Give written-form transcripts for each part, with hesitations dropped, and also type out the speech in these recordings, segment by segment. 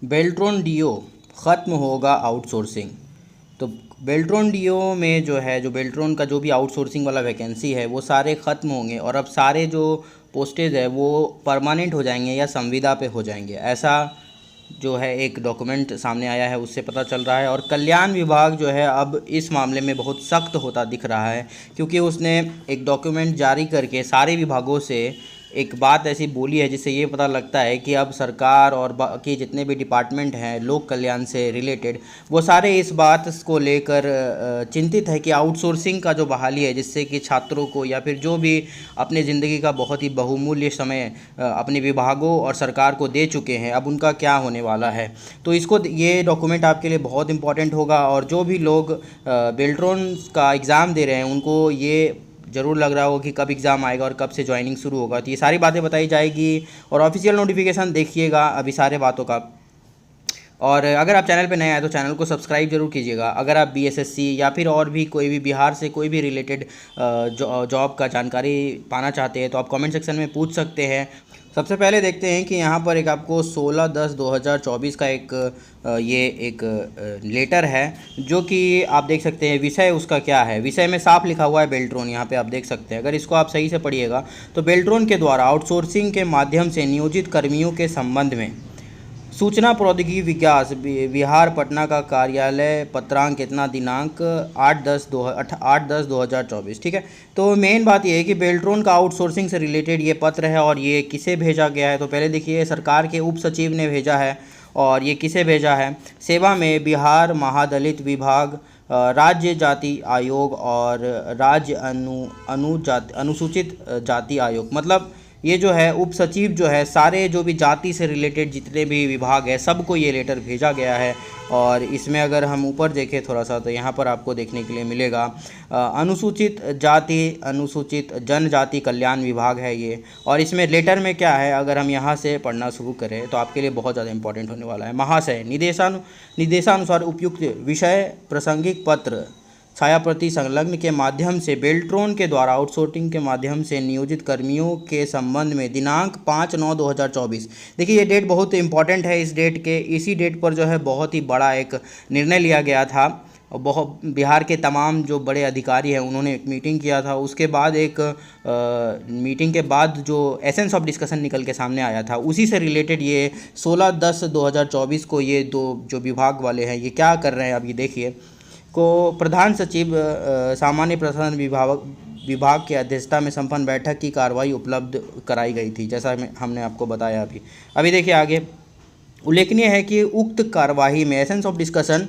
Beltron do ख़त्म होगा outsourcing. तो बेल्ट्रॉन डीओ में जो है, जो बेल्ट्रॉन का जो भी आउटसोर्सिंग वाला वैकेंसी है वो सारे ख़त्म होंगे और अब सारे जो पोस्टेज है वो परमानेंट हो जाएंगे या संविदा पे हो जाएंगे, ऐसा जो है एक डॉक्यूमेंट सामने आया है उससे पता चल रहा है। और कल्याण विभाग जो है अब इस मामले में बहुत सख्त होता दिख रहा है, क्योंकि उसने एक डॉक्यूमेंट जारी करके सारे विभागों से एक बात ऐसी बोली है जिससे ये पता लगता है कि अब सरकार और बाकी जितने भी डिपार्टमेंट हैं लोक कल्याण से रिलेटेड, वो सारे इस बात को लेकर चिंतित है कि आउटसोर्सिंग का जो बहाली है, जिससे कि छात्रों को या फिर जो भी अपने ज़िंदगी का बहुत ही बहुमूल्य समय अपने विभागों और सरकार को दे चुके हैं, अब उनका क्या होने वाला है। तो इसको, ये डॉक्यूमेंट आपके लिए बहुत इंपॉर्टेंट होगा। और जो भी लोग बेल्ट्रॉन का एग्ज़ाम दे रहे हैं उनको ये ज़रूर लग रहा हो कि कब एग्ज़ाम आएगा और कब से ज्वाइनिंग शुरू होगा, तो ये सारी बातें बताई जाएगी और ऑफिशियल नोटिफिकेशन देखिएगा अभी सारे बातों का। और अगर आप चैनल पे नए आए तो चैनल को सब्सक्राइब जरूर कीजिएगा। अगर आप बीएसएससी या फिर और भी कोई भी बिहार से कोई भी रिलेटेड जॉब का जानकारी पाना चाहते हैं तो आप कमेंट सेक्शन में पूछ सकते हैं। सबसे पहले देखते हैं कि यहाँ पर एक आपको 16/10/2024 का एक लेटर है, जो कि आप देख सकते हैं विषय उसका क्या है। विषय में साफ लिखा हुआ है बेल्ट्रॉन, यहाँ पे आप देख सकते हैं। अगर इसको आप सही से पढ़िएगा तो बेल्ट्रॉन के द्वारा आउटसोर्सिंग के माध्यम से नियोजित कर्मियों के संबंध में सूचना प्रौद्योगिकी विकास बिहार पटना का कार्यालय पत्रांक इतना दिनांक 8/10/2024, ठीक है। तो मेन बात ये है कि बेल्ट्रॉन का आउटसोर्सिंग से रिलेटेड ये पत्र है और ये किसे भेजा गया है। तो पहले देखिए, सरकार के उप सचिव ने भेजा है। और ये किसे भेजा है? सेवा में बिहार महादलित विभाग, राज्य जाति आयोग और राज्य अनुसूचित जाति आयोग। मतलब ये जो है उप सचिव जो है, सारे जो भी जाति से रिलेटेड जितने भी विभाग है सबको ये लेटर भेजा गया है। और इसमें अगर हम ऊपर देखें थोड़ा सा तो यहाँ पर आपको देखने के लिए मिलेगा अनुसूचित जाति अनुसूचित जनजाति कल्याण विभाग है ये। और इसमें लेटर में क्या है, अगर हम यहाँ से पढ़ना शुरू करें तो आपके लिए बहुत ज़्यादा इंपॉर्टेंट होने वाला है। महाशय, निर्देशानुसार उपयुक्त विषय प्रासंगिक पत्र छायाप्रति संलग्न के माध्यम से बेल्ट्रॉन के द्वारा आउटसोर्सिंग के माध्यम से नियोजित कर्मियों के संबंध में दिनांक 5/9/2024। देखिए, ये डेट बहुत इंपॉर्टेंट है। इस डेट के, इसी डेट पर जो है बहुत ही बड़ा एक निर्णय लिया गया था। बहुत बिहार के तमाम जो बड़े अधिकारी हैं उन्होंने एक मीटिंग किया था। उसके बाद एक मीटिंग के बाद जो एसेंस ऑफ डिस्कशन निकल के सामने आया था, उसी से रिलेटेड ये 16/10/2024 को ये दो जो विभाग वाले हैं ये क्या कर रहे हैं, अब ये देखिए। को प्रधान सचिव सामान्य प्रशासन विभाग की अध्यक्षता में संपन्न बैठक की कार्रवाई उपलब्ध कराई गई थी, जैसा हमने आपको बताया अभी देखिए आगे। उल्लेखनीय है कि उक्त कार्यवाही में एसेंस ऑफ डिस्कशन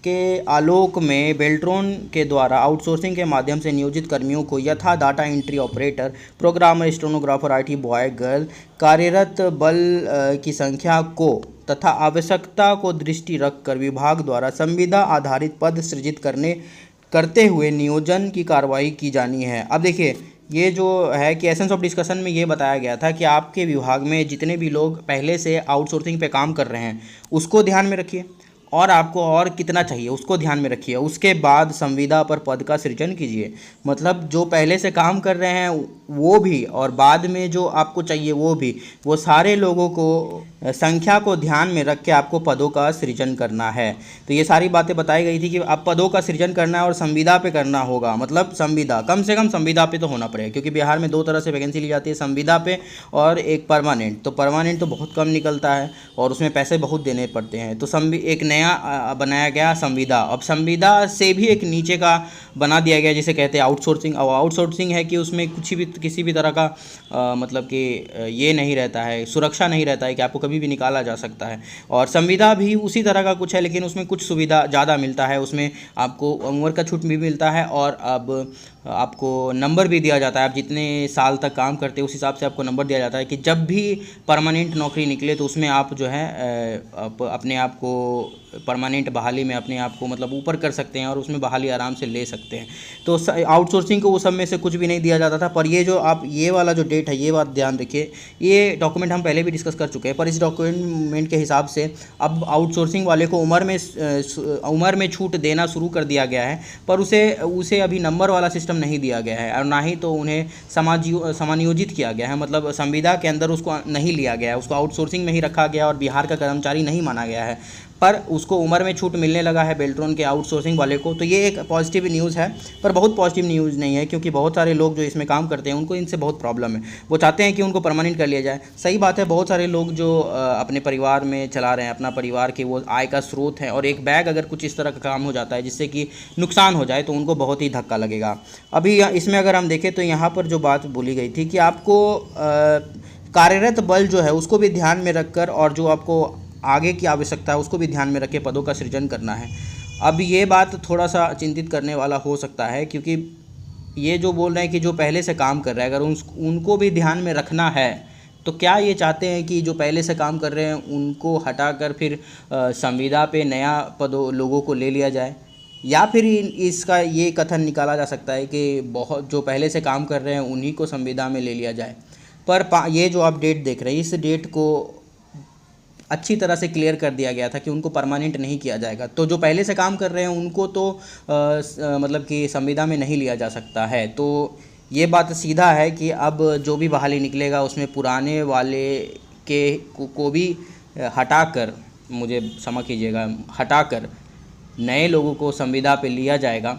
के आलोक में बेल्ट्रॉन के द्वारा आउटसोर्सिंग के माध्यम से नियोजित कर्मियों को यथा data entry operator, programmer, stenographer, IT boy girl कार्यरत बल की संख्या को तथा आवश्यकता को दृष्टि रखकर विभाग द्वारा संविदा आधारित पद सृजित करते हुए नियोजन की कार्रवाई की जानी है। अब देखिए, ये जो है कि एसेंस ऑफ डिस्कशन में ये बताया गया था कि आपके विभाग में जितने भी लोग पहले से आउटसोर्सिंग पे काम कर रहे हैं उसको ध्यान में रखिए, और आपको और कितना चाहिए उसको ध्यान में रखिए। उसके बाद संविदा पर पद का सृजन कीजिए। मतलब जो पहले से काम कर रहे हैं वो भी, और बाद में जो आपको चाहिए वो भी, वो सारे लोगों को संख्या को ध्यान में रख के आपको पदों का सृजन करना है। तो ये सारी बातें बताई गई थी कि आप पदों का सृजन करना है और संविदा पे करना होगा। मतलब संविदा, कम से कम संविदा पे तो होना पड़ेगा, क्योंकि बिहार में दो तरह से वैकेंसी ली जाती है, संविदा पे और एक परमानेंट। तो परमानेंट तो बहुत कम निकलता है और उसमें पैसे बहुत देने पड़ते हैं। तो एक नया बनाया गया संविदा। अब संविदा से भी एक नीचे का बना दिया गया जिसे कहते हैं आउटसोर्सिंग। अब आउटसोर्सिंग है कि उसमें किसी भी तरह का मतलब कि ये नहीं रहता है, सुरक्षा नहीं रहता है कि आपको कभी भी निकाला जा सकता है। और संविदा भी उसी तरह का कुछ है, लेकिन उसमें कुछ सुविधा ज़्यादा मिलता है। उसमें आपको उम्र का छूट भी मिलता है और अब आपको नंबर भी दिया जाता है। आप जितने साल तक काम करते हैं उस हिसाब से आपको नंबर दिया जाता है कि जब भी परमानेंट नौकरी निकले तो उसमें आप जो है अपने आप को परमानेंट बहाली में अपने आप को मतलब ऊपर कर सकते हैं और उसमें बहाली आराम से ले सकते हैं। तो आउटसोर्सिंग को वो सब में से कुछ भी नहीं दिया जाता था। पर ये जो आप ये वाला जो डेट है, ये बात ध्यान रखिए, ये डॉक्यूमेंट हम पहले भी डिस्कस कर चुके हैं। पर इस डॉक्यूमेंट के हिसाब से अब आउटसोर्सिंग वाले को उम्र में छूट देना शुरू कर दिया गया है, पर उसे अभी नंबर वाला सिस्टम सिस्टम नहीं दिया गया है और ना ही तो उन्हें समानियोजित किया गया है, मतलब संविदा के अंदर उसको नहीं लिया गया है, उसको आउटसोर्सिंग में ही रखा गया और बिहार का कर्मचारी नहीं माना गया है, पर उसको उम्र में छूट मिलने लगा है बेल्ट्रॉन के आउटसोर्सिंग वाले को। तो ये एक पॉजिटिव न्यूज़ है, पर बहुत पॉजिटिव न्यूज़ नहीं है, क्योंकि बहुत सारे लोग जो इसमें काम करते हैं उनको इनसे बहुत प्रॉब्लम है। वो चाहते हैं कि उनको परमानेंट कर लिया जाए। सही बात है, बहुत सारे लोग जो अपने परिवार में चला रहे हैं, अपना परिवार के वो आय का स्रोत है, और एक बैग अगर कुछ इस तरह का काम हो जाता है जिससे कि नुकसान हो जाए तो उनको बहुत ही धक्का लगेगा। अभी इसमें अगर हम देखें तो यहाँ पर जो बात बोली गई थी कि आपको कार्यरत बल जो है उसको भी ध्यान में रखकर और जो आपको आगे की आवश्यकता है उसको भी ध्यान में रख के पदों का सृजन करना है। अब ये बात थोड़ा सा चिंतित करने वाला हो सकता है, क्योंकि ये जो बोल रहे हैं कि जो पहले से काम कर रहा है अगर उनको भी ध्यान में रखना है, तो क्या ये चाहते हैं कि जो पहले से काम कर रहे हैं उनको हटाकर फिर संविदा पे नया लोगों को ले लिया जाए, या फिर इसका ये कथन निकाला जा सकता है कि बहुत जो पहले से काम कर रहे हैं उन्हीं को संविदा में ले लिया जाए। पर ये जो आप डेट देख रहे हैं, इस डेट को अच्छी तरह से क्लियर कर दिया गया था कि उनको परमानेंट नहीं किया जाएगा। तो जो पहले से काम कर रहे हैं उनको तो मतलब कि संविदा में नहीं लिया जा सकता है। तो ये बात सीधा है कि अब जो भी बहाली निकलेगा उसमें पुराने वाले को भी हटाकर, मुझे क्षमा कीजिएगा, हटाकर नए लोगों को संविदा पे लिया जाएगा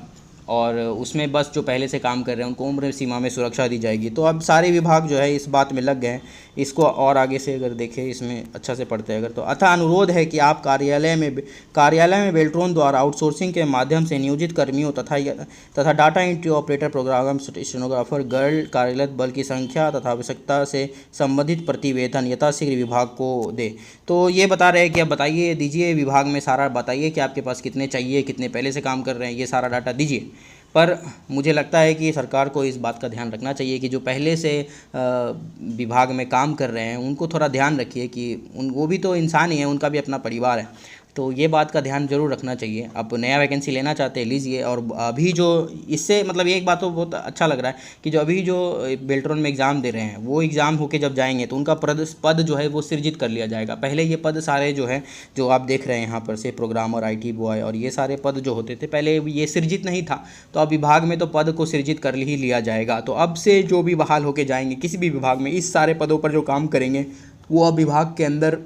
और उसमें बस जो पहले से काम कर रहे हैं उनको उम्र सीमा में सुरक्षा दी जाएगी। तो अब सारे विभाग जो है इस बात में लग गए हैं। इसको और आगे से अगर देखें, इसमें अच्छा से पढ़ते हैं अगर, तो अतः अनुरोध है कि आप कार्यालय में बेल्ट्रॉन द्वारा आउटसोर्सिंग के माध्यम से नियोजित कर्मियों तथा data entry operator, programme stenographer, girl कार्यरत बल की संख्या तथा आवश्यकता से संबंधित प्रतिवेदन यथाशीघ्र विभाग को दे। तो ये बता रहे हैं कि अब बताइए, दीजिए विभाग में सारा बताइए कि आपके पास कितने चाहिए, कितने पहले से काम कर रहे हैं, ये सारा डाटा दीजिए। पर मुझे लगता है कि सरकार को इस बात का ध्यान रखना चाहिए कि जो पहले से विभाग में काम कर रहे हैं उनको थोड़ा ध्यान रखिए कि वो भी तो इंसान ही है, उनका भी अपना परिवार है। तो ये बात का ध्यान जरूर रखना चाहिए। आप नया वैकेंसी लेना चाहते हैं लीजिए। और अभी जो इससे मतलब एक बात तो बहुत अच्छा लग रहा है कि जो अभी जो बेल्ट्रॉन में एग्ज़ाम दे रहे हैं वो एग्ज़ाम होके जब जाएंगे तो उनका पद जो है वो सृजित कर लिया जाएगा। पहले ये पद सारे जो है जो आप देख रहे हैं यहाँ पर से प्रोग्रामर, IT बॉय और ये सारे पद जो होते थे पहले ये सृजित नहीं था, तो अब विभाग में तो पद को सृजित कर ही लिया जाएगा। तो अब से जो भी बहाल होके जाएंगे किसी भी विभाग में इस सारे पदों पर जो काम करेंगे वो अब विभाग के अंदर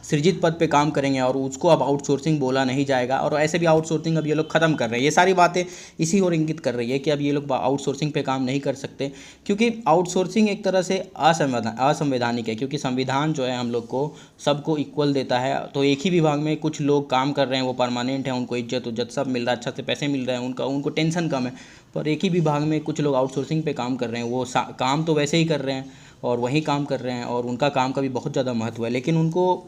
सृजित पद पे काम करेंगे और उसको अब आउटसोर्सिंग बोला नहीं जाएगा। और ऐसे भी आउटसोर्सिंग अब ये लोग ख़त्म कर रहे हैं। ये सारी बातें इसी ओर इंगित कर रही है कि अब ये लोग आउटसोर्सिंग पे काम नहीं कर सकते, क्योंकि आउटसोर्सिंग एक तरह से असंवैधानिक है, क्योंकि संविधान जो है हम लोग को सबको इक्वल देता है। तो एक ही विभाग में कुछ लोग काम कर रहे हैं, वो परमानेंट हैं, उनको इज्जत सब मिल रहा है, अच्छा से पैसे मिल रहे हैं, उनको टेंशन कम है। पर एक ही विभाग में कुछ लोग आउटसोर्सिंग पे काम कर रहे हैं, वो काम तो वैसे ही कर रहे हैं और वही काम कर रहे हैं और उनका काम का भी बहुत ज़्यादा महत्व है, लेकिन उनको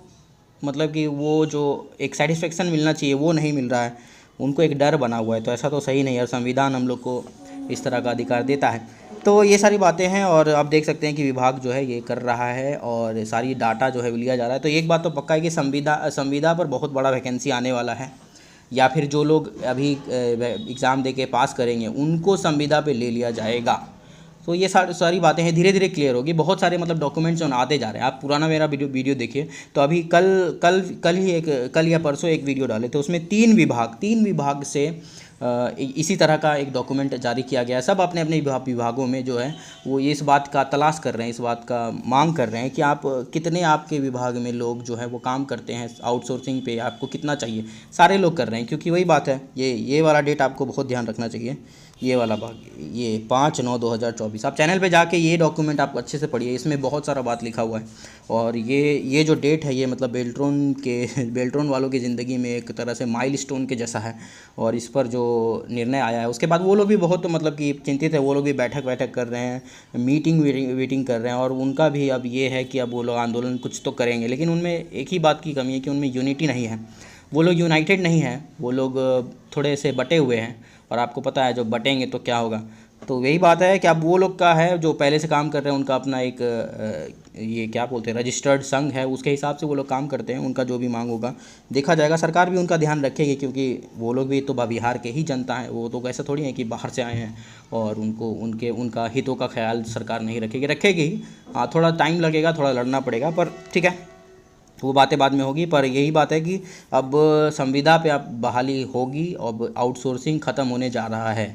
मतलब कि वो जो एक सेटिस्फेक्शन मिलना चाहिए वो नहीं मिल रहा है, उनको एक डर बना हुआ है। तो ऐसा तो सही नहीं है और संविधान हम लोग को इस तरह का अधिकार देता है। तो ये सारी बातें हैं और आप देख सकते हैं कि विभाग जो है ये कर रहा है और सारी डाटा जो है लिया जा रहा है। तो एक बात तो पक्का है कि संविदा पर बहुत बड़ा वैकेंसी आने वाला है, या फिर जो लोग अभी एग्ज़ाम दे के पास करेंगे उनको संविदा पे ले लिया जाएगा। तो ये सारी बातें हैं, धीरे धीरे क्लियर होगी। बहुत सारे मतलब डॉक्यूमेंट्स जो आते जा रहे हैं। आप पुराना मेरा वीडियो देखिए, तो अभी कल या परसों एक वीडियो डाले थे, उसमें तीन विभाग से इसी तरह का एक डॉक्यूमेंट जारी किया गया है। सब अपने अपने विभागों में जो है वो ये इस बात का तलाश कर रहे हैं, इस बात का मांग कर रहे हैं कि आप कितने आपके विभाग में लोग जो है वो काम करते हैं आउटसोर्सिंग पे, आपको कितना चाहिए। सारे लोग कर रहे हैं, क्योंकि वही बात है, ये वाला डेट आपको बहुत ध्यान रखना चाहिए। ये वाला भाग, ये 5/9/2024 आप चैनल पे जाके ये डॉक्यूमेंट आप अच्छे से पढ़िए, इसमें बहुत सारा बात लिखा हुआ है। और ये जो डेट है ये मतलब बेल्ट्रॉन वालों की ज़िंदगी में एक तरह से माइलस्टोन के जैसा है। और इस पर जो निर्णय आया है उसके बाद वो लोग भी बहुत मतलब कि चिंतित है, वो लोग भी बैठक कर रहे हैं, मीटिंग कर रहे हैं। और उनका भी अब ये है कि अब वो लोग आंदोलन कुछ तो करेंगे, लेकिन उनमें एक ही बात की कमी है कि उनमें यूनिटी नहीं है, वो लोग यूनाइटेड नहीं हैं, वो लोग थोड़े से बटे हुए हैं। और आपको पता है जो बटेंगे तो क्या होगा। तो यही बात है कि अब वो लोग का है जो पहले से काम कर रहे हैं, उनका अपना एक ये क्या बोलते हैं रजिस्टर्ड संघ है, उसके हिसाब से वो लोग काम करते हैं। उनका जो भी मांग होगा देखा जाएगा, सरकार भी उनका ध्यान रखेगी, क्योंकि वो लोग भी तो बिहार के ही जनता हैं, वो तो ऐसा थोड़ी है कि बाहर से आए हैं और उनका हितों का ख्याल सरकार नहीं रखेगी। हाँ, थोड़ा टाइम लगेगा, थोड़ा लड़ना पड़ेगा, पर ठीक है, वो बातें बाद में होगी। पर यही बात है कि अब संविदा पे अब बहाली होगी, अब आउटसोर्सिंग ख़त्म होने जा रहा है।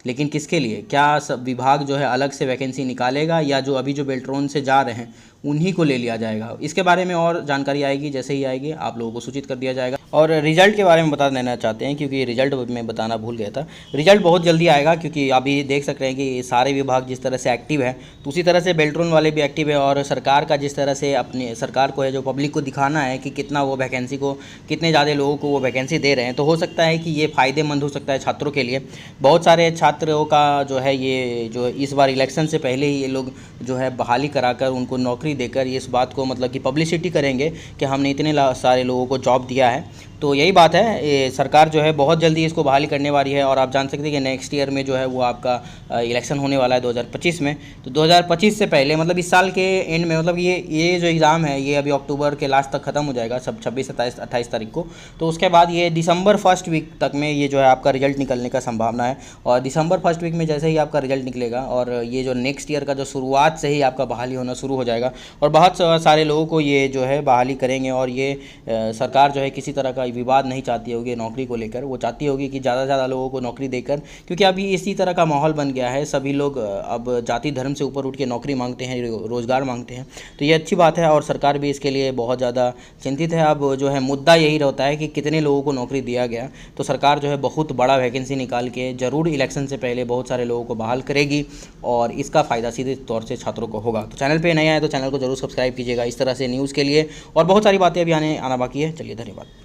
लेकिन किसके लिए, क्या सब विभाग जो है अलग से वैकेंसी निकालेगा या जो अभी जो बेल्ट्रॉन से जा रहे हैं उन्हीं को ले लिया जाएगा। इसके बारे में और जानकारी आएगी, जैसे ही आएगी आप लोगों को सूचित कर दिया जाएगा। और रिजल्ट के बारे में बता देना चाहते हैं, क्योंकि रिजल्ट मैं बताना भूल गया था। रिजल्ट बहुत जल्दी आएगा, क्योंकि अभी देख सकते हैं कि सारे विभाग जिस तरह से एक्टिव है, तो उसी तरह से बेल्ट्रॉन वाले भी एक्टिव है। और सरकार का जिस तरह से अपनी सरकार को है जो पब्लिक को दिखाना है कि कितना वो वैकेंसी को, कितने ज़्यादा लोगों को वो वैकेंसी दे रहे हैं, तो हो सकता है कि ये फ़ायदेमंद हो सकता है छात्रों के लिए। बहुत सारे छात्रों का जो है ये जो इस बार इलेक्शन से पहले ही ये लोग जो है बहाली कराकर उनको नौकरी देकर इस बात को मतलब कि पब्लिसिटी करेंगे कि हमने इतने सारे लोगों को जॉब दिया है। तो यही बात है, ये सरकार जो है बहुत जल्दी इसको बहाली करने वाली है। और आप जान सकते हैं कि नेक्स्ट ईयर में जो है वो आपका इलेक्शन होने वाला है 2025 में। तो 2025 से पहले मतलब इस साल के एंड में, मतलब ये जो एग्ज़ाम है ये अभी अक्टूबर के लास्ट तक ख़त्म हो जाएगा, सब 26, 27, 28 तारीख को। तो उसके बाद ये दिसंबर फर्स्ट वीक तक में ये जो है आपका रिजल्ट निकलने का संभावना है। और दिसंबर फर्स्ट वीक में जैसे ही आपका रिजल्ट निकलेगा और ये जो नेक्स्ट ईयर का जो शुरुआत से ही आपका बहाली होना शुरू हो जाएगा। और बहुत सारे लोगों को ये जो है बहाली करेंगे। और ये सरकार जो है किसी तरह का विवाद नहीं चाहती होगी नौकरी को लेकर, वो चाहती होगी कि ज़्यादा से ज़्यादा लोगों को नौकरी देकर, क्योंकि अभी इसी तरह का माहौल बन गया है। सभी लोग अब जाति धर्म से ऊपर उठ के नौकरी मांगते हैं, रोज़गार मांगते हैं। तो ये अच्छी बात है और सरकार भी इसके लिए बहुत ज़्यादा चिंतित है। अब जो है मुद्दा यही रहता है कि कितने लोगों को नौकरी दिया गया। तो सरकार जो है बहुत बड़ा वैकेंसी निकाल के ज़रूर इलेक्शन से पहले बहुत सारे लोगों को बहाल करेगी और इसका फ़ायदा सीधे तौर से छात्रों को होगा। तो चैनल पे नए आए तो चैनल को जरूर सब्सक्राइब कीजिएगा इस तरह से न्यूज़ के लिए। और बहुत सारी बातें अभी आना बाकी है। चलिए, धन्यवाद।